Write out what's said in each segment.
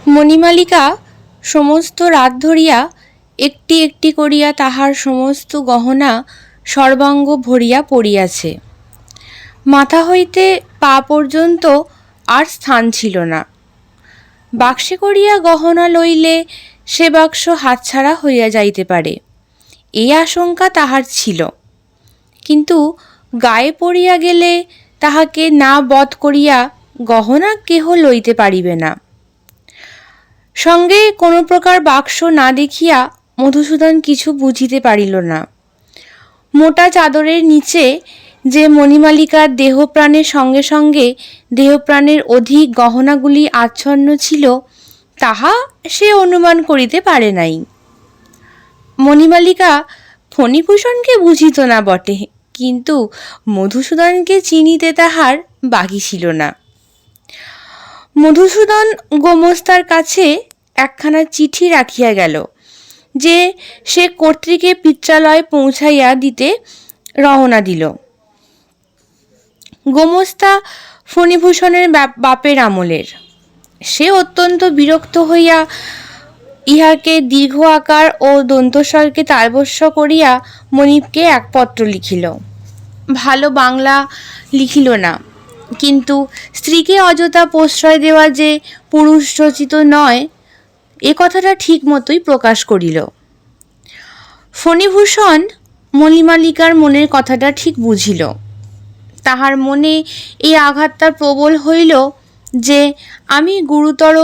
মণিমালিকা সমস্ত রাত ধরিয়া একটি একটি করিয়া তাহার সমস্ত গহনা সর্বাঙ্গ ভরিয়া পড়িয়াছে। মাথা হইতে পা পর্যন্ত আর স্থান ছিল না। বাক্সে করিয়া গহনা লইলে সে বাক্স হাতছাড়া হইয়া যাইতে পারে, এই আশঙ্কা তাহার ছিল। কিন্তু গায়ে পড়িয়া গেলে তাহাকে না বধ করিয়া গহনা কেহ লইতে পারিবে না। সঙ্গে কোনো প্রকার বাক্স না দেখিয়া মধুসূদন কিছু বুঝিতে পারিল না। মোটা চাদরের নিচে যে মণিমালিকার দেহপ্রাণের সঙ্গে সঙ্গে দেহপ্রাণের অধিক গহনাগুলি আচ্ছন্ন ছিল, তাহা সে অনুমান করিতে পারে নাই। মণিমালিকা ফণিভূষণকে বুঝিত না বটে, কিন্তু মধুসূদনকে চিনিতে তাহার বাকি ছিল না। মধুসূদন গোমস্তার কাছে একখানা চিঠি রাখিয়া গেল যে সে কর্ত্রীকে পিত্রালয়ে পৌঁছাইয়া দিতে রওনা দিল। গোমস্তা ফণিভূষণের বাপের আমলের। সে অত্যন্ত বিরক্ত হইয়া ইহাকে দীর্ঘ আকার ও দন্তস্বরকে তালবস্য করিয়া মনিবকে এক পত্র লিখিল। ভালো বাংলা লিখিল না, কিন্তু স্ত্রীকে অযথা প্রশ্রয় দেওয়া যে পুরুষ রচিত নয়, এ কথাটা ঠিক মতোই প্রকাশ করিল। ফণিভূষণ মণিমালিকার মনের কথাটা ঠিক বুঝিল। তাহার মনে এই আঘাতটা প্রবল হইল যে আমি গুরুতর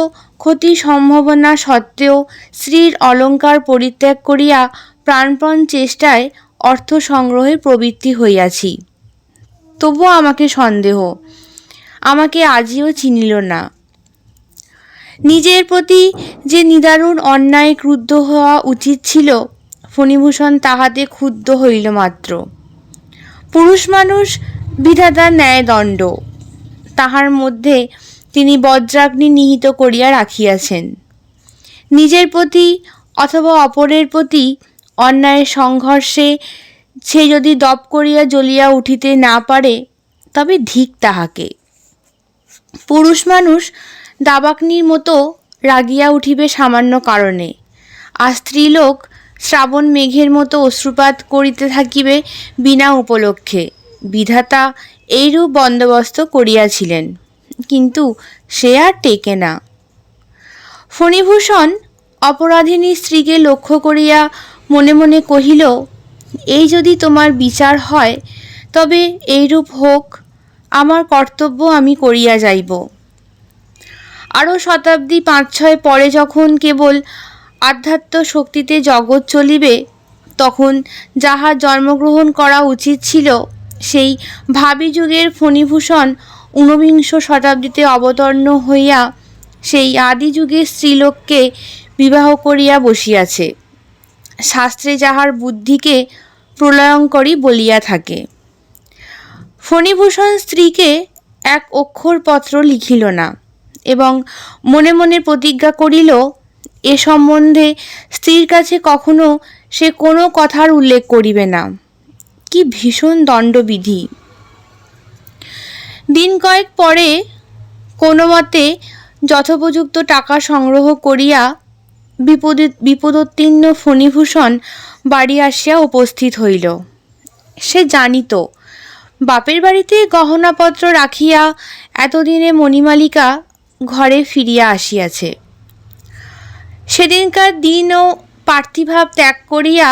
ক্ষতি সম্ভাবনা সত্ত্বেও স্ত্রীর অলঙ্কার পরিত্যাগ করিয়া প্রাণপণ চেষ্টায় অর্থ সংগ্রহের প্রবৃত্তি হইয়াছি। তবুও আমাকে সন্দেহ, আমাকে আজিও চিনিল না। নিজের প্রতি যে নিদারুণ অন্যায় ক্রুদ্ধ হওয়া উচিত ছিল, ফণিভূষণ তাহাতে ক্ষুব্ধ হইল মাত্র। পুরুষ মানুষ বিধাতার ন্যায়দণ্ড, তাহার মধ্যে তিনি বজ্রাগ্নি নিহিত করিয়া রাখিয়াছেন। নিজের প্রতি অথবা অপরের প্রতি অন্যায়ের সংঘর্ষে সে যদি দপ করিয়া জ্বলিয়া উঠিতে না পারে, তবে ধিক তাহাকে। পুরুষ মানুষ দাবাগ্নির মতো রাগিয়া উঠিবে সামান্য কারণে, আর স্ত্রীলোক শ্রাবণ মেঘের মতো অশ্রুপাত করিতে থাকিবে বিনা উপলক্ষে। বিধাতা এইরূপ বন্দোবস্ত করিয়াছিলেন, কিন্তু সে আর টেকে না। ফণিভূষণ অপরাধিনী স্ত্রীকে লক্ষ্য করিয়া মনে মনে কহিল, এই যদি তোমার বিচার হয়, তবে এইরূপ হোক, আমার কর্তব্য আমি করিয়া যাইব। আরও শতাব্দী ৫-৬ পরে যখন কেবল আধ্যাত্ম শক্তিতে জগৎ চলিবে, তখন যাহার জন্মগ্রহণ করা উচিত ছিল, সেই ভাবী যুগের ফণিভূষণ ঊনবিংশ শতাব্দীতে অবতীর্ণ হইয়া সেই আদি যুগের স্ত্রীলোককে বিবাহ করিয়া বসিয়াছে। শাস্ত্রে যাহার বুদ্ধিকে প্রলয়ঙ্করী বলিয়া থাকে। ফণিভূষণ স্ত্রীকে এক অক্ষর পত্র লিখিল না, এবং মনে মনে প্রতিজ্ঞা করিল, এ সম্বন্ধে স্ত্রীর কাছে কখনো সে কোনো কথার উল্লেখ করিবে না। কি ভীষণ দণ্ডবিধি! দিন কয়েক পরে কোনো মতে যথোপযুক্ত টাকা সংগ্রহ করিয়া বিপদোত্তীর্ণ ফণিভূষণ বাড়ি আসিয়া উপস্থিত হইল। সে জানিত বাপের বাড়িতে গহনাপত্র রাখিয়া এতদিনে মণিমালিকা ঘরে ফিরিয়া আসিয়াছে। সেদিনকার দিন ও পার্থিভাব ত্যাগ করিয়া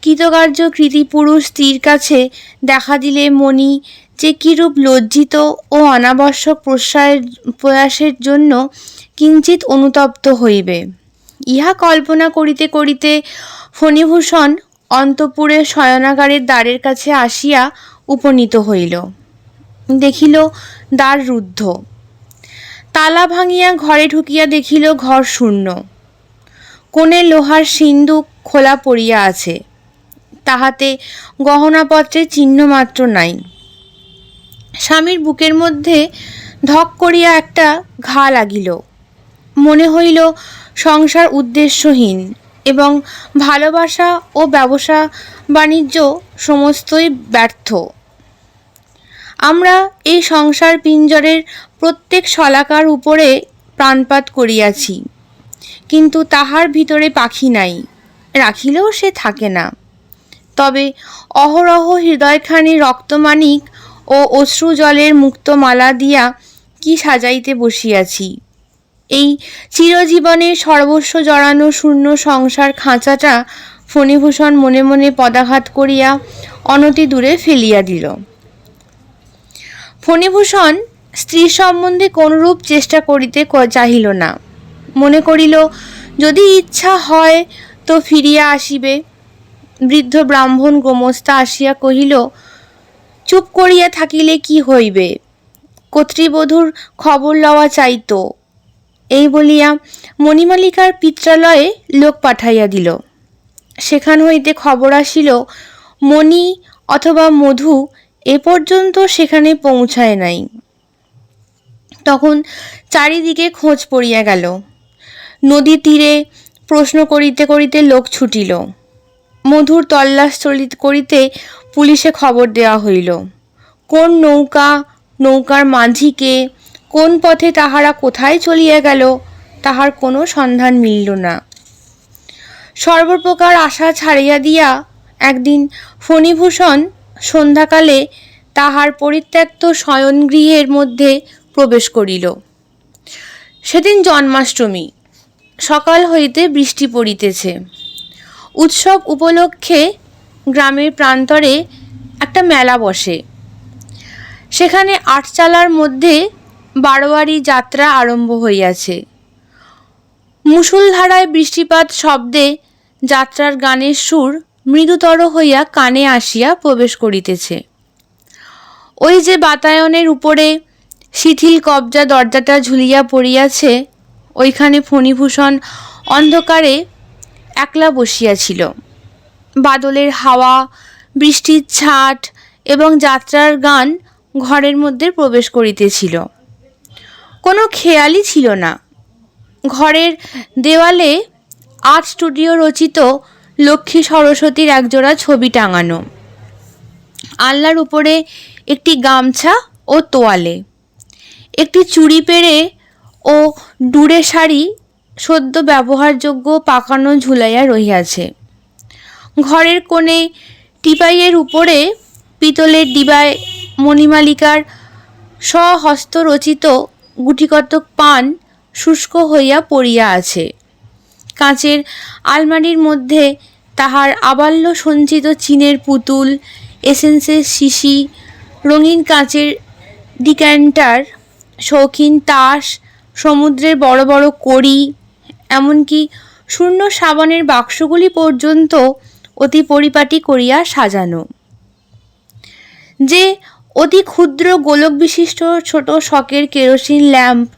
কৃতকার্য কৃতিপুরুষ স্ত্রীর কাছে দেখা দিলে মণি যে কিরূপ লজ্জিত ও অনাবশ্যক প্রয়াসের জন্য কিঞ্চিত অনুতপ্ত হইবে, ইহা কল্পনা করিতে করিতে ফণিভূষণ অন্তঃপুরের শয়নাগারের দ্বারের কাছে আসিয়া উপনীত হইল। দেখিল দ্বার রুদ্ধ। তালা ভাঙিয়া ঘরে ঢুকিয়া দেখিল ঘর শূন্য। কোণে লোহার সিন্দুক খোলা পড়িয়া আছে, তাহাতে গহনাপত্রের চিহ্নমাত্র নাই। স্বামীর বুকের মধ্যে ধক করিয়া একটা ঘা লাগিল। মনে হইল সংসার উদ্দেশ্যহীন, এবং ভালোবাসা ও ব্যবসা বাণিজ্য সমস্তই ব্যর্থ। আমরা এই সংসার পিঞ্জরের প্রত্যেক শলাকার উপরে প্রাণপাত করিয়াছি, কিন্তু তাহার ভিতরে পাখি নাই, রাখিলেও সে থাকে না। তবে অহরহ হৃদয়খানি রক্তমাণিক ও অশ্রু জলের মুক্তমালা দিয়া কি সাজাইতে বসিয়াছি। এই চিরজীবনের সর্বস্ব জড়ানো শূন্য সংসার খাঁচাটা ফণিভূষণ মনে মনে পদাঘাত করিয়া অনতি দূরে ফেলিয়া দিল। ফণিভূষণ স্ত্রীর সম্বন্ধে কোনরূপ চেষ্টা করিতে চাহিল না। মনে করিল, যদি ইচ্ছা হয় তো ফিরিয়া আসিবে। বৃদ্ধ ব্রাহ্মণ গোমস্তা আসিয়া কহিল, চুপ করিয়া থাকিলে কি হইবে, কর্তৃবধূর খবর লওয়া চাইত। এই বলিয়া মণিমালিকার পিত্রালয়ে লোক পাঠাইয়া দিল। সেখান হইতে খবর আসিল, মণি অথবা মধু এ পর্যন্ত সেখানে পৌঁছায় নাই। তখন চারিদিকে খোঁজ পড়িয়া গেল। নদী তীরে প্রশ্ন করিতে করিতে লোক ছুটিল। মধুর তল্লাশ করিতে পুলিশে খবর দেওয়া হইল। কোন নৌকা, নৌকার মাঝিকে, কোন পথে তাহারা কোথায় চলিয়া গেল, তাহার কোনো সন্ধান মিলিল না। সর্বপ্রকার আশা ছাড়িয়া দিয়া একদিন ফণিভূষণ সন্ধ্যাকালে তাহার পরিত্যক্ত শয়নগৃহের মধ্যে প্রবেশ করিল। সেদিন জন্মাষ্টমী। সকাল হইতে বৃষ্টি পড়িতেছে। উৎসব উপলক্ষে গ্রামের প্রান্তরে একটা মেলা বসে। সেখানে আটচালার মধ্যে বারোয়ারি যাত্রা আরম্ভ হইয়াছে। মুষলধারায় বৃষ্টিপাত শব্দে যাত্রার গানের সুর মৃদুতর হইয়া কানে আসিয়া প্রবেশ করিতেছে। ওই যে বাতায়নের উপরে শিথিল কবজা দরজাটা ঝুলিয়া পড়িয়াছে, ওইখানে ফণিভূষণ অন্ধকারে একলা বসিয়াছিল। বাদলের হাওয়া, বৃষ্টির ছাট এবং যাত্রার গান ঘরের মধ্যে প্রবেশ করিতেছিল। কোনো খেয়ালই ছিল না। ঘরের দেওয়ালে আর্ট স্টুডিও রচিত লক্ষ্মী সরস্বতীর একজোড়া ছবি টাঙানো। আলনার উপরে একটি গামছা ও তোয়ালে, একটি চুড়ি পেড়ে ও ডুরে শাড়ি সদ্য ব্যবহারযোগ্য পাকানো ঝুলাইয়া রহিয়াছে। ঘরের কোণে টিপাইয়ের উপরে পিতলের ডিবায় মণিমালিকার স্বহস্তরচিত গুটিকতক পান শুষ্ক হইয়া পড়িয়া আছে। কাঁচের আলমারির মধ্যে তাহার আবাল্য সঞ্চিত চীনের পুতুল, এসেন্সের শিশি, রঙিন কাঁচের ডিক্যান্টার, শৌখিন তাস, সমুদ্রের বড় বড় কড়ি, এমনকি শূন্য সাবানের বাক্সগুলি পর্যন্ত অতি পরিপাটি করিয়া সাজানো। যে অতি ক্ষুদ্র গোলক বিশিষ্ট ছোট শকের কেরোসিন ল্যাম্প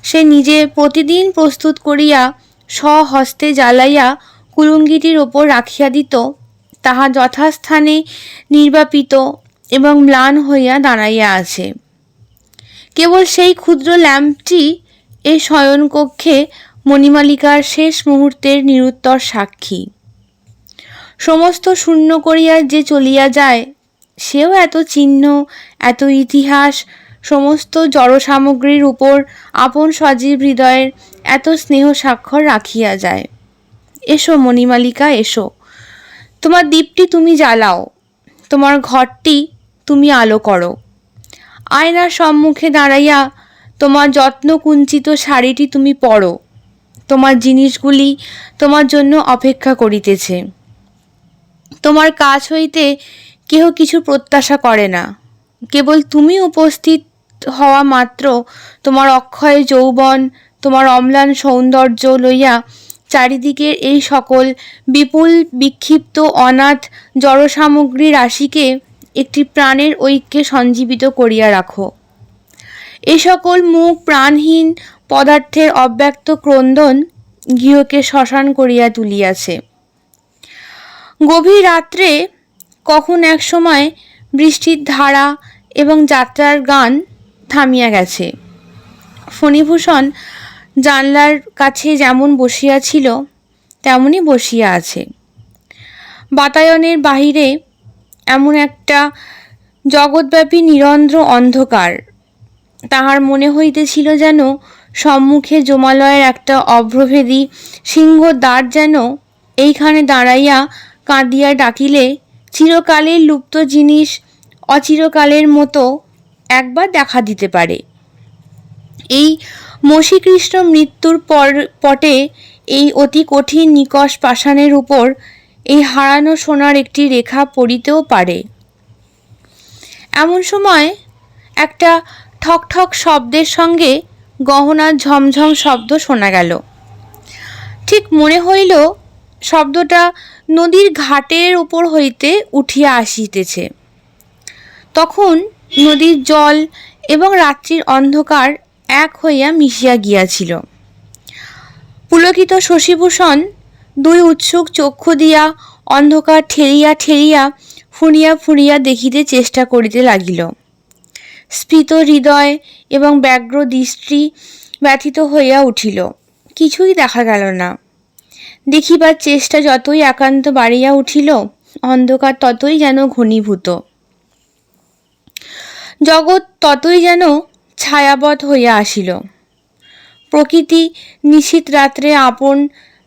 সে নিজে প্রতিদিন প্রস্তুত করিয়া স্বহস্তে জ্বালাইয়া কুলুঙ্গিটির ওপর রাখিয়া দিত, তাহা যথাস্থানে নির্বাপিত এবং ম্লান হইয়া দাঁড়াইয়া আছে। কেবল সেই ক্ষুদ্র ল্যাম্পটি এই শয়নকক্ষে মণিমালিকার শেষ মুহূর্তের নিরুত্তর সাক্ষী। সমস্ত শূন্য করিয়া যে চলিয়া যায়, সেও এত চিহ্ন, এত ইতিহাস, সমস্ত জড় সামগ্রীর উপর আপন সজীব হৃদয়ের এত স্নেহ স্বাক্ষর রাখিয়া যায়। এসো মণিমালিকা, এসো। তোমার দীপটি তুমি জ্বালাও, তোমার ঘরটি তুমি আলো করো। আয়নার সম্মুখে দাঁড়াইয়া তোমার যত্ন কুঞ্চিত শাড়িটি তুমি পরো। তোমার জিনিসগুলি তোমার জন্য অপেক্ষা করিতেছে। তোমার কাছ হইতে কেহ কিছু প্রত্যাশা করে না। কেবল তুমি উপস্থিত হওয়া মাত্র তোমার অক্ষয় যৌবন, তোমার অম্লান সৌন্দর্য লইয়া চারিদিকের এই সকল বিপুল বিক্ষিপ্ত অনাথ জড়সামগ্রী রাশিকে একটি প্রাণের ঐক্যে সঞ্জীবিত করিয়া রাখো। এই সকল মুখ প্রাণহীন পদার্থের অব্যক্ত ক্রন্দন গৃহকে শ্মশান করিয়া তুলিয়াছে। গভীর রাত্রে কখন এক সময় বৃষ্টির ধারা এবং যাত্রার গান থামিয়া গেছে। ফণিভূষণ জানলার কাছে যেমন বসিয়াছিল তেমনই বসিয়া আছে। বাতায়নের বাহিরে এমন একটা জগৎব্যাপী নিরন্ধ্র অন্ধকার, তাহার মনে হইতেছিল যেন সম্মুখে যমালয়ের একটা অভ্রভেদী সিংহ দ্বার যেন এইখানে দাঁড়াইয়া কাঁদিয়া ডাকিলে চিরকালের লুপ্ত জিনিস অচিরকালের মতো একবার দেখা দিতে পারে। এই মসীকৃষ্ণ মৃত্যুর পটে এই অতি কঠিন নিকষ পাষাণের উপর এই হারানো সোনার একটি রেখা পড়িতেও পারে। এমন সময় একটা ঠক ঠক শব্দের সঙ্গে গহনার ঝমঝম শব্দ শোনা গেল। ঠিক মনে হইল শব্দটা নদীর ঘাটের উপর হইতে উঠিয়া আসিতেছে। তখন নদীর জল এবং রাত্রির অন্ধকার এক হইয়া মিশিয়া গিয়াছিল। পুলকিত শশীভূষণ দুই উৎসুক চক্ষু দিয়া অন্ধকার ঠেলিয়া ঠেলিয়া ফুঁড়িয়া ফুঁড়িয়া দেখিতে চেষ্টা করিতে লাগিল। স্ফীত হৃদয় এবং ব্যগ্র দৃষ্টি ব্যথিত হইয়া উঠিল। কিছুই দেখা গেল না। দেখিবার চেষ্টা যতই একান্ত বাড়িয়া উঠিল, অন্ধকার ততই যেন ঘনীভূত। জগৎ ততই যেন ছায়াবৎ হইয়া আসিল। প্রকৃতি নিশীথ রাত্রে আপন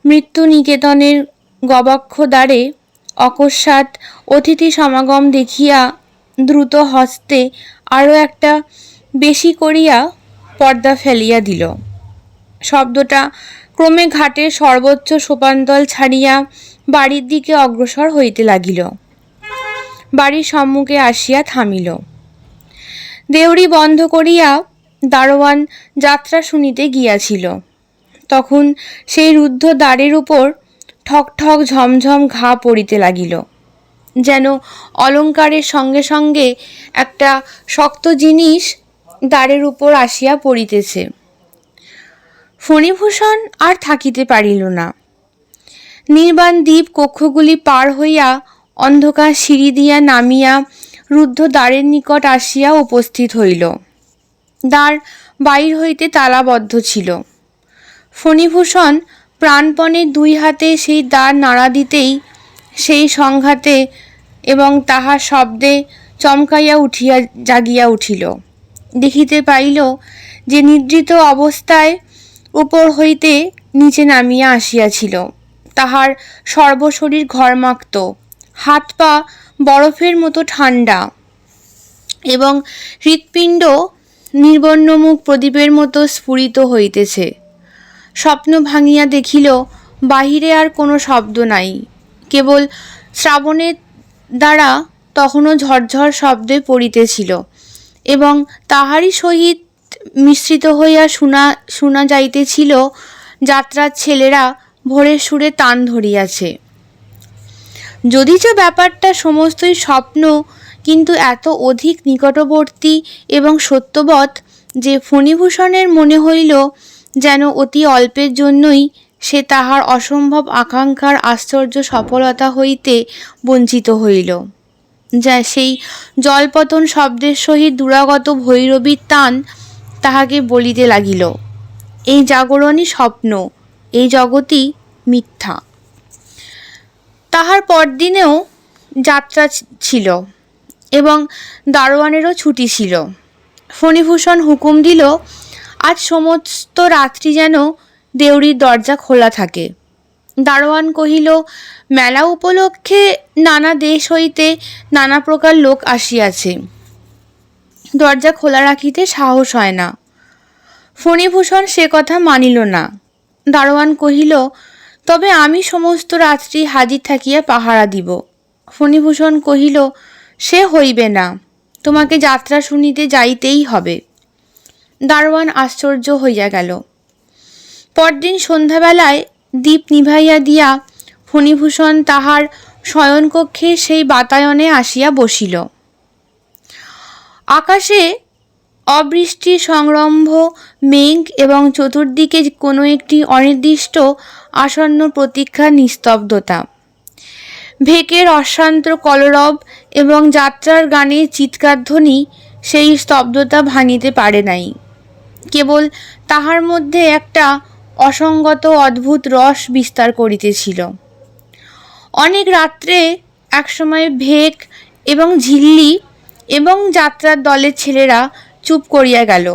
মৃত্যু নিকেতনের গবাক্ষ দ্বারে অকস্মাৎ অতিথি সমাগম দেখিয়া দ্রুত হস্তে আরও একটা বেশি করিয়া পর্দা ফেলিয়া দিল। শব্দটা ক্রমে ঘাটের সর্বোচ্চ সোপানতল ছাড়িয়া বাড়ির দিকে অগ্রসর হইতে লাগিল। বাড়ির সম্মুখে আসিয়া থামিল। দেউড়ি বন্ধ করিয়া দারোয়ান যাত্রা শুনিতে গিয়াছিল। তখন সেই রুদ্ধ দ্বারের উপর ঠক ঠক ঝমঝম ঘা পড়িতে লাগিল, যেন অলঙ্কারের সঙ্গে সঙ্গে একটা শক্ত জিনিস দ্বারের উপর আসিয়া পড়িতেছে। ফণিভূষণ আর থাকিতে পারিল না। নির্বাণ দ্বীপ কক্ষগুলি পার হইয়া অন্ধকার সিঁড়ি দিয়া নামিয়া রুদ্ধ দ্বারের নিকট আসিয়া উপস্থিত হইল। দ্বার বাহির হইতে তালাবদ্ধ ছিল। ফণিভূষণ প্রাণপণে দুই হাতে সেই দ্বার নাড়া দিতেই সেই সংঘাতে এবং তাহার শব্দে চমকাইয়া উঠিয়া জাগিয়া উঠিল। দেখিতে পাইল যে নিদ্রিত অবস্থায় উপর হইতে নিচে নামিয়া আসিয়াছিল। তাহার সর্বশরীর ঘর্মাক্ত, হাত পা বরফের মতো ঠান্ডা এবং হৃৎপিণ্ড নির্বর্ণমুখ প্রদীপের মতো স্ফুরিত হইতেছে। স্বপ্ন ভাঙিয়া দেখিল বাহিরে আর কোনো শব্দ নাই, কেবল শ্রাবণের দ্বারা তখনও ঝরঝর শব্দে পড়িতেছিল এবং তাহারই সহিত মিশ্রিত হইয়া শোনা যাইতেছিল যাত্রার ছেলেরা ভোরের সুরে তান ধরিয়াছে। যদিচ ব্যাপারটা সমস্তই স্বপ্ন, কিন্তু এত অধিক নিকটবর্তী এবং সত্যবৎ যে ফণিভূষণের মনে হইল যেন অতি অল্পের জন্যই সে তাহার অসম্ভব আকাঙ্ক্ষার আশ্চর্য সফলতা হইতে বঞ্চিত হইল। যা সেই জলপতন শব্দের সহিত দুরাগত ভৈরবীর তান তাহাকে বলিতে লাগিল, এই জাগরণই স্বপ্ন, এই জগৎই মিথ্যা। তাহার পরদিনেও যাত্রা ছিল এবং দারোয়ানেরও ছুটি ছিল। ফণিভূষণ হুকুম দিল, আজ সমস্ত রাত্রি যেন দেউড়ির দরজা খোলা থাকে। দারোয়ান কহিল, মেলা উপলক্ষে নানা দেশ হইতে নানা প্রকার লোক আসিয়াছে, দরজা খোলা রাখিতে সাহস হয় না। ফণিভূষণ সে কথা মানিল না। দারোয়ান কহিল, তবে আমি সমস্ত রাত্রি হাজির থাকিয়া পাহারা দিব। ফণিভূষণ কহিল, সে হইবে না, তোমাকে যাত্রা শুনিতে যাইতেই হবে। দারোয়ান আশ্চর্য হইয়া গেল। পরদিন সন্ধ্যাবেলায় দীপ নিভাইয়া দিয়া ফণিভূষণ তাহার শয়নকক্ষে সেই বাতায়নে আসিয়া বসিল। আকাশে অবৃষ্টি সংরম্ভ মেঘ এবং চতুর্দিকে কোনো একটি অনির্দিষ্ট আসন্ন প্রতীক্ষার নিস্তব্ধতা। ভেকের অশান্ত কলরব এবং যাত্রার গানের চিৎকারধ্বনি সেই স্তব্ধতা ভাঙিতে পারে নাই। কেবল তাহার মধ্যে একটা অসঙ্গত অদ্ভুত রস বিস্তার করিতেছিল। অনেক রাত্রে একসময় ভেক এবং ঝিল্লি এবং যাত্রার দলের ছেলেরা চুপ করিয়া গেল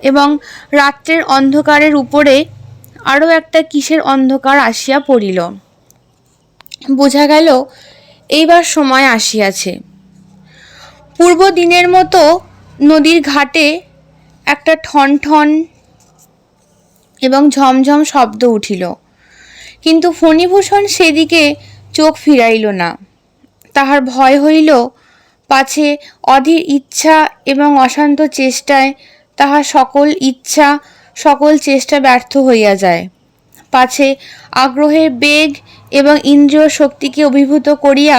এবং রাত্রের অন্ধকারের উপরে আরও একটা কিসের অন্ধকার আসিয়া পড়িল। বোঝা গেল এইবার সময় আসিয়াছে। পূর্ব দিনের মতো নদীর ঘাটে একটা ঠন ঠন এবং ঝমঝম শব্দ উঠিল, কিন্তু ফণিভূষণ সেদিকে চোখ ফিরাইল না। তাহার ভয় হইল পাছে অধীর ইচ্ছা এবং অশান্ত চেষ্টায় তাহার সকল ইচ্ছা সকল চেষ্টা ব্যর্থ হইয়া যায়, পাছে আগ্রহের বেগ এবং ইন্দ্রিয় শক্তিকে অভিভূত করিয়া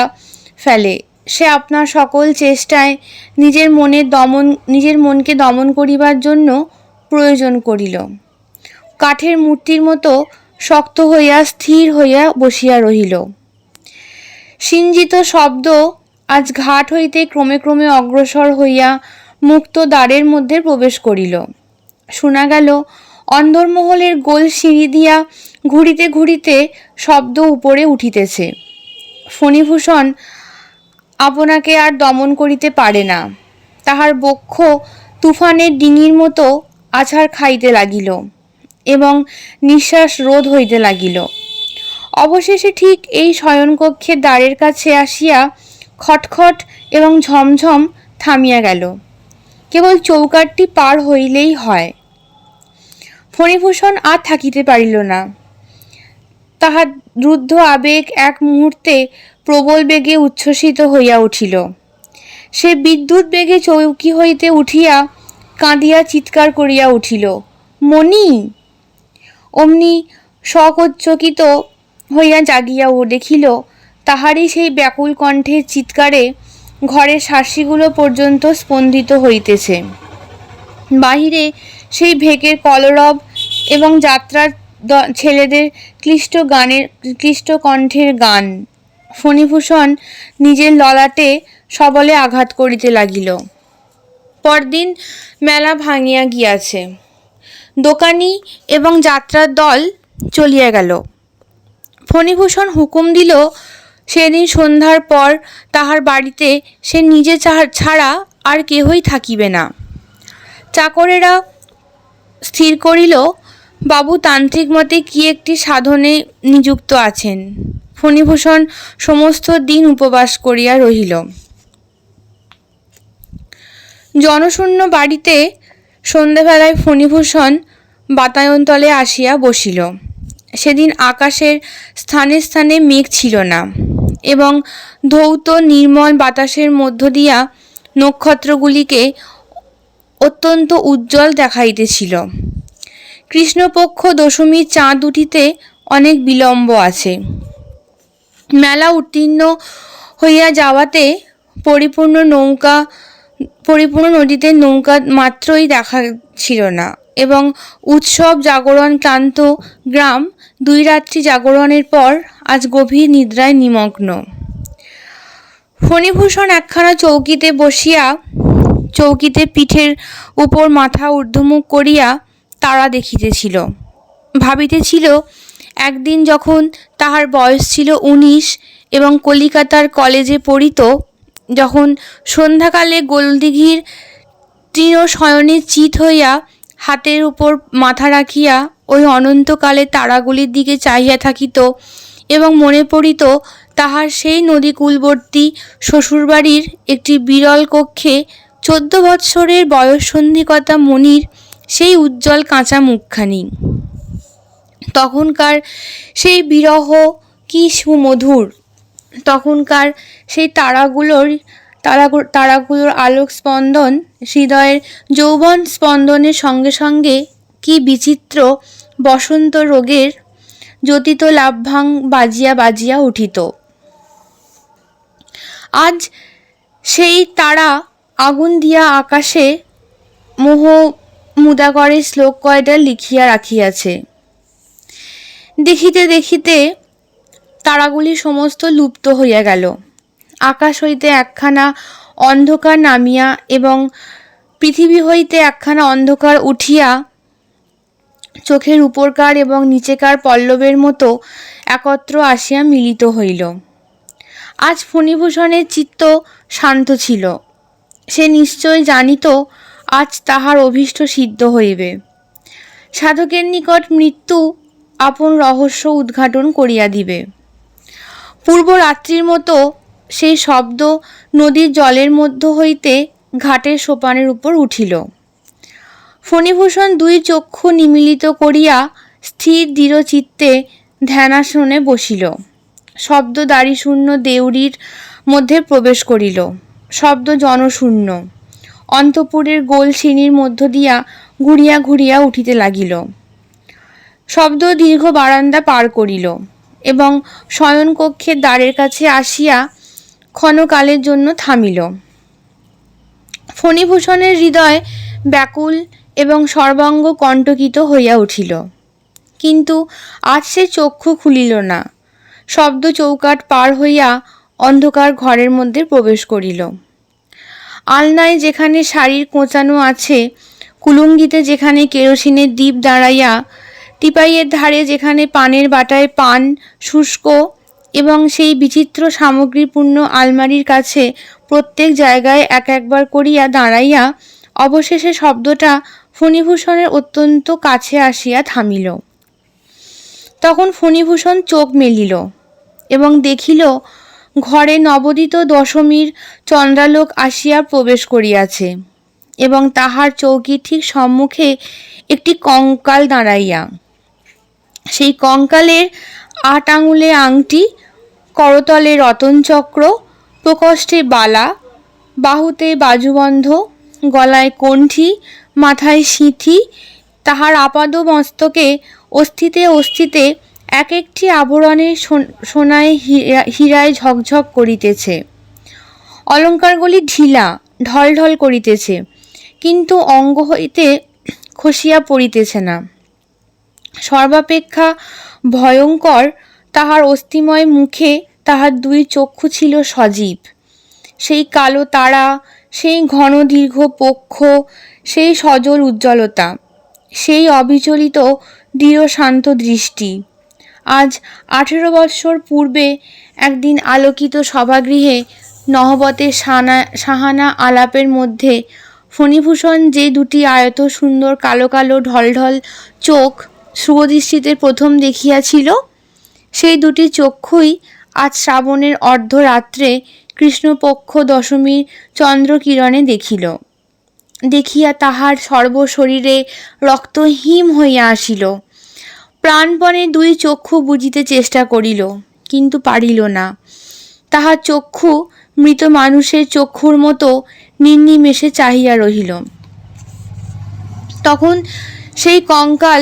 ফেলে, সে আপনার সকল চেষ্টায় নিজের মনকে দমন করিবার জন্য প্রয়োজন করিল। কাঠের মূর্তির মতো শক্ত হইয়া স্থির হইয়া বসিয়া রহিল। সিঞ্জিত শব্দ আজ ঘাট হইতে ক্রমে ক্রমে অগ্রসর হইয়া মুক্ত দ্বারের মধ্যে প্রবেশ করিল। শোনা গেল অন্দরমহলের গোল সিঁড়ি দিয়া ঘুরিতে ঘুরিতে শব্দ উপরে উঠিতেছে। ফণিভূষণ আপনাকে আর দমন করিতে পারে না। তাহার বক্ষ তুফানের ডিঙির মতো আছাড় খাইতে লাগিল এবং নিঃশ্বাস রোধ হইতে লাগিল। অবশেষে ঠিক এই শয়নকক্ষের দ্বারের কাছে আসিয়া খটখট এবং ঝমঝম থামিয়া গেল। কেবল চৌকাঠটি পার হইলেই হয়। ফণিভূষণ আর থাকিতে পারিল না। তাহার রুদ্ধ আবেগ এক মুহূর্তে প্রবল বেগে উচ্ছ্বসিত হইয়া উঠিল। সে বিদ্যুৎ বেগে চৌকি হইতে উঠিয়া কাঁদিয়া চিৎকার করিয়া উঠিল, মণি! অমনি সকোচ্চকিত হইয়া জাগিয়া দেখিল তাহারই সেই ব্যাকুল কণ্ঠের চিৎকারে ঘরের শাসিগুলো পর্যন্ত স্পন্দিত হইতেছে। বাহিরে সেই ভেকের কলরব এবং যাত্রার ছেলেদের ক্লিষ্ট কণ্ঠের গান। ফণিভূষণ নিজের ললাটে সবলে আঘাত করিতে লাগিল। পরদিন মেলা ভাঙিয়া গিয়াছে। দোকানি এবং যাত্রার দল চলিয়া গেল। ফণিভূষণ হুকুম দিল সেদিন সন্ধ্যার পর তাহার বাড়িতে সে নিজে ছাড়া আর কেহই থাকিবে না। চাকরেরা স্থির করিল বাবু তান্ত্রিক মতে কি একটি সাধনে নিযুক্ত আছেন। ফণিভূষণ সমস্ত দিন উপবাস করিয়া রহিল। জনশূন্য বাড়িতে সন্ধ্যাবেলায় ফণিভূষণ বাতায়নতলে আসিয়া বসিল। সেদিন আকাশের স্থানে স্থানে মেঘ ছিল না এবং ধৌত নির্মল বাতাসের মধ্য দিয়া নক্ষত্রগুলিকে অত্যন্ত উজ্জ্বল দেখাইতেছিল। কৃষ্ণপক্ষ দশমীর চাঁদ উঠিতে অনেক বিলম্ব আছে। মেলা উত্তীর্ণ হইয়া যাওয়াতে পরিপূর্ণ নদীতে নৌকা মাত্রই দেখা ছিল না এবং উৎসব জাগরণ ক্লান্ত গ্রাম দুই রাত্রি জাগরণের পর আজ গভীর নিদ্রায় নিমগ্ন। ফণিভূষণ একখানা চৌকিতে বসিয়া চৌকিতে পিঠের উপর মাথা ঊর্ধ্বমুখ করিয়া তারা দেখিতেছিল। ভাবিতেছিল একদিন যখন তাহার বয়স ছিল 19 এবং কলিকাতার কলেজে পড়িত, যখন সন্ধ্যাকালে গোলদিঘির তৃণ শয়নে চিত হইয়া হাতের উপর মাথা রাখিয়া ওই অনন্তকালে তারাগুলির দিকে চাহিয়া থাকিত এবং মনে পড়িত তাহার সেই নদীকূলবর্তী শ্বশুরবাড়ির একটি বিরল কক্ষে 14 বৎসরের বয়ঃসন্ধিকতা মণির সেই উজ্জ্বল কাঁচা মুখখানি। তখনকার সেই বিরহ কি সুমধুর! তখনকার সেই তারাগুলোর আলোক স্পন্দন হৃদয়ের যৌবন স্পন্দনের সঙ্গে সঙ্গে কি বিচিত্র বসন্ত রোগের জ্যোতিত লাভ্যাং বাজিয়া বাজিয়া উঠিত। আজ সেই তারা আগুন দিয়া আকাশে মোহ মুদাগরে শ্লোক কয়টা লিখিয়া রাখিয়াছে। দেখিতে দেখিতে তারাগুলি সমস্ত লুপ্ত হইয়া গেল। আকাশ হইতে একখানা অন্ধকার নামিয়া এবং পৃথিবী হইতে একখানা অন্ধকার উঠিয়া চোখের উপরকার এবং নিচেকার পল্লবের মতো একত্র আসিয়া মিলিত হইল। আজ ফণিভূষণের চিত্ত শান্ত ছিল। সে নিশ্চয় জানিত আজ তাহার অভীষ্ট সিদ্ধ হইবে। সাধকের নিকট মৃত্যু আপন রহস্য উদ্ঘাটন করিয়া দিবে। পূর্ব রাত্রির মতো সেই শব্দ নদীর জলের মধ্য হইতে ঘাটের সোপানের উপর উঠিল। ফণিভূষণ দুই চক্ষু নিমীলিত করিয়া স্থির দৃঢ় চিত্তে ধ্যানাসনে বসিল। শব্দ দাড়িশূন্য দেউড়ির মধ্যে প্রবেশ করিল। শব্দ জনশূন্য। অন্তঃপুরের গোল সিঁড়ির মধ্য দিয়া ঘুরিয়া ঘুরিয়া উঠিতে লাগিল। শব্দ দীর্ঘ বারান্দা পার করিল এবং শয়নকক্ষের দ্বারের কাছে আসিয়া ক্ষণকালের জন্য থামিল। ফণিভূষণের হৃদয় ব্যাকুল এবং সর্বাঙ্গ কণ্টকিত হইয়া উঠিল। কিন্তু আজ সে চক্ষু খুলিল না। শব্দ চৌকাঠ পার হইয়া অন্ধকার ঘরের মধ্যে প্রবেশ করিল। আলনায় যেখানে শাড়ির কোঁচানো আছে, কুলুঙ্গিতে যেখানে কেরোসিনের দ্বীপ দাঁড়াইয়া, টিপাইয়ের ধারে যেখানে পানের বাটায় পান শুষ্ক এবং সেই বিচিত্র সামগ্রীপূর্ণ আলমারির কাছে প্রত্যেক জায়গায় এক একবার করিয়া দাঁড়াইয়া অবশেষে শব্দটা ফণিভূষণের অত্যন্ত কাছে আসিয়া থামিল। তখন ফণিভূষণ চোখ মেলিল এবং দেখিল ঘরে নবোদিত দশমীর চন্দ্রালোক আসিয়া প্রবেশ করিয়াছে এবং তাহার চৌকির ঠিক সম্মুখে একটি কঙ্কাল দাঁড়াইয়া। সেই কঙ্কালের 8 আঙুলে আংটি, করতলে রতনচক্র, প্রকোষ্ঠে বালা, বাহুতে বাজুবন্ধ, গলায় কণ্ঠি, মাথায় সিঁথি, তাহার আপাদ মস্তকে অস্থিতে অস্থিতে এক একটি আভরণের সোনায় হীরায় ঝকঝক করিতেছে। অলঙ্কারগুলি ঢিলা ঢলঢল করিতেছে, কিন্তু অঙ্গ হইতে খসিয়া পড়িতেছে না। সর্বাপেক্ষা ভয়ঙ্কর তাহার অস্থিময় মুখে তাহার 2 চক্ষু ছিল সজীব। সেই কালো তারা, সেই ঘন দীর্ঘ পক্ষ, সেই সজল উজ্জ্বলতা, সেই অবিচলিত দৃঢ় শান্ত দৃষ্টি। আজ 18 বৎসর পূর্বে একদিন আলোকিত সভাগৃহে নহবতের সাহানা আলাপের মধ্যে ফণিভূষণ যে 2টি আয়ত সুন্দর কালো কালো ঢলঢল চোখ শুভদৃষ্টিতে প্রথম দেখিয়াছিল, সেই 2টি চক্ষুই আজ শ্রাবণের অর্ধরাত্রে কৃষ্ণপক্ষ দশমীর চন্দ্রকিরণে দেখিল। দেখিয়া তাহার সর্বশরীরে রক্ত হিম হইয়া আসিল। প্রাণপণে 2 চক্ষু বুজিতে চেষ্টা করিল, কিন্তু পারিল না। তাহার চক্ষু মৃত মানুষের চক্ষুর মতো নির্নিমেষে চাহিয়া রহিল। তখন সেই কঙ্কাল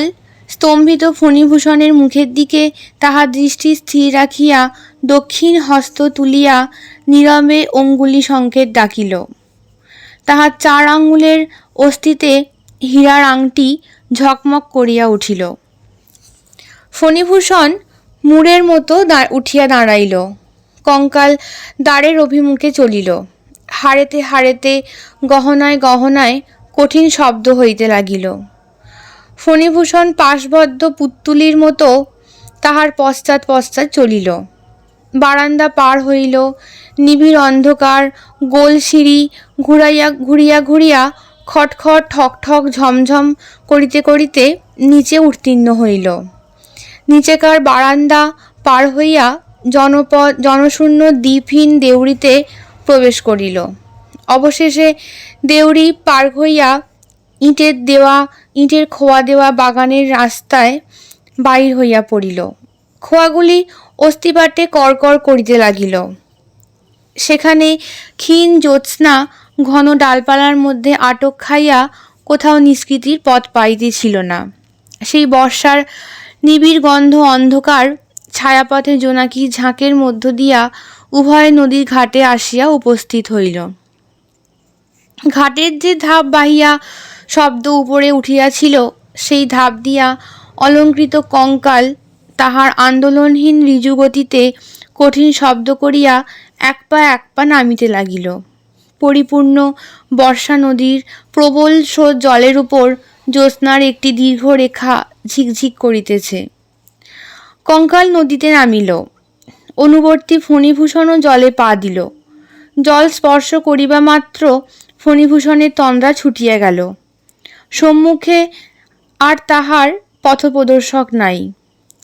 স্তম্ভিত ফণিভূষণের মুখের দিকে তাহার দৃষ্টি স্থির রাখিয়া দক্ষিণ হস্ত তুলিয়া নীরবে অঙ্গুলি সংকেত ডাকিল। তাহার 4 আঙুলের অস্থিতে হীরার আংটি ঝকমক করিয়া উঠিল। ফণিভূষণ মূঢ়ের মতো উঠিয়া দাঁড়াইল। কঙ্কাল দ্বারের অভিমুখে চলিল। হাড়েতে হাড়েতে গহনায় গহনায় কঠিন শব্দ হইতে লাগিল। ফণিভূষণ পাশবদ্ধ পুত্তুলির মতো তাহার পশ্চাৎ পশ্চাৎ চলিল। বারান্দা পার হইল। নিবিড় অন্ধকার গোল সিঁড়ি ঘুরিয়া ঘুরিয়া খটখট ঠক ঠক ঝমঝম করিতে করিতে নিচে উত্তীর্ণ হইল। নিচেকার বারান্দা পার হইয়া জনশূন্য দ্বীপহীন দেউড়িতে প্রবেশ করিল। অবশেষে দেউড়ি পার হইয়া ইটের খোয়া দেওয়া বাগানের রাস্তায় বাহির হইয়া পড়িল। খোয়াগুলি অস্থিপাটে করকর করিতে লাগিল। সেখানে ক্ষীণ জ্যোৎস্না ঘন ডালপালার মধ্যে আটক খাইয়া কোথাও নিষ্কৃতির পথ পাইতেছিল না। সেই বর্ষার নিবিড় গন্ধ অন্ধকার ছায়াপথে জোনাকি ঝাঁকের মধ্য দিয়া উভয় নদীর ঘাটে আসিয়া উপস্থিত হইল। ঘাটের যে ধাপ বাহিয়া শব্দ উপরে উঠিয়াছিল, সেই ধাপ দিয়া অলঙ্কৃত কঙ্কাল তাহার আন্দোলনহীন ঋজু গতিতে কঠিন শব্দ করিয়া এক পা নামিতে লাগিল। পরিপূর্ণ বর্ষা নদীর প্রবল স্রোত জলের উপর জ্যোৎস্নার একটি দীর্ঘ রেখা ঝিকঝিক করিতেছে। কঙ্কাল নদীতে নামিল। অনুবর্তী ফণিভূষণও জলে পা দিল। জল স্পর্শ করিবা মাত্র ফণিভূষণের তন্দ্রা ছুটিয়া গেল। সম্মুখে আর তাহার পথপ্রদর্শক নাই,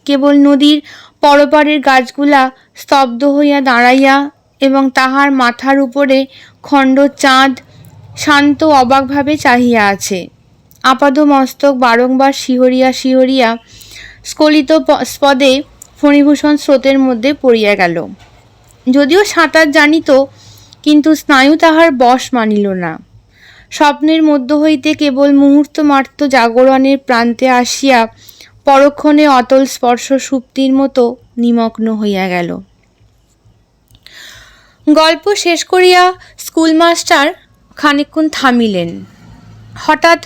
কেবল নদীর পরপারের গাছগুলা স্তব্ধ হইয়া দাঁড়াইয়া এবং তাহার মাথার উপরে খণ্ড চাঁদ শান্ত অবাকভাবে চাহিয়া আছে। আপাদ মস্তক বারংবার শিহরিয়া শিহরিয়া স্খলিত স্পদে ফণিভূষণ স্রোতের মধ্যে পড়িয়া গেল। যদিও সাঁতার জানিত, কিন্তু স্নায়ু তাহার বশ মানিল না। স্বপ্নের মধ্য হইতে কেবল মুহূর্তমাত্র জাগরণের প্রান্তে আসিয়া পরক্ষণে অতল স্পর্শ সুপ্তির মতো নিমগ্ন হইয়া গেল। গল্প শেষ করিয়া স্কুলমাস্টার খানিকক্ষণ থামিলেন। হঠাৎ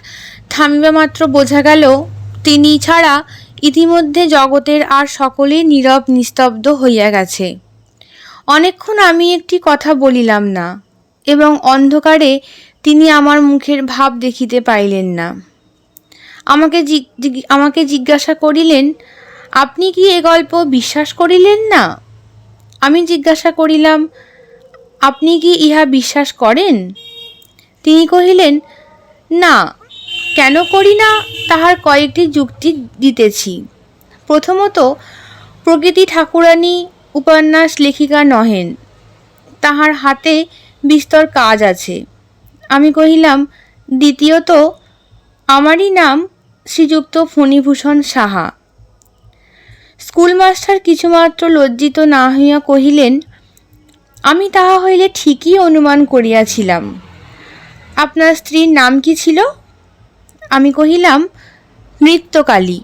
থামিবা মাত্র বোঝা গেল তিনি ছাড়া ইতিমধ্যে জগতের আর সকলেই নীরব নিস্তব্ধ হইয়া গেছে। অনেকক্ষণ আমি একটি কথা বলিলাম না এবং অন্ধকারে তিনি আমার মুখের ভাব দেখিতে পাইলেন না। আমাকে জিজ্ঞাসা করিলেন, আপনি কি এ গল্প বিশ্বাস করিলেন না? আমি জিজ্ঞাসা করিলাম, আপনি কি ইহা বিশ্বাস করেন? তিনি কহিলেন, না, কেন করি না তাহার কয়েকটি যুক্তি দিতেছি। প্রথমত, প্রকৃতি ঠাকুরানী উপন্যাস লেখিকা নহেন, তাহার হাতে বিস্তর কাজ আছে। আমি কহিলাম, দ্বিতীয়ত, আমারই নাম শ্রীযুক্ত ফণিভূষণ সাহা। স্কুলমাস্টার কিছুমাত্র লজ্জিত না হইয়া কহিলেন, আমি তাহা হইলে ঠিকই অনুমান করিয়াছিলাম। আপনার স্ত্রীর নাম কি ছিল? আমি কহিলাম, নৃত্যকালী।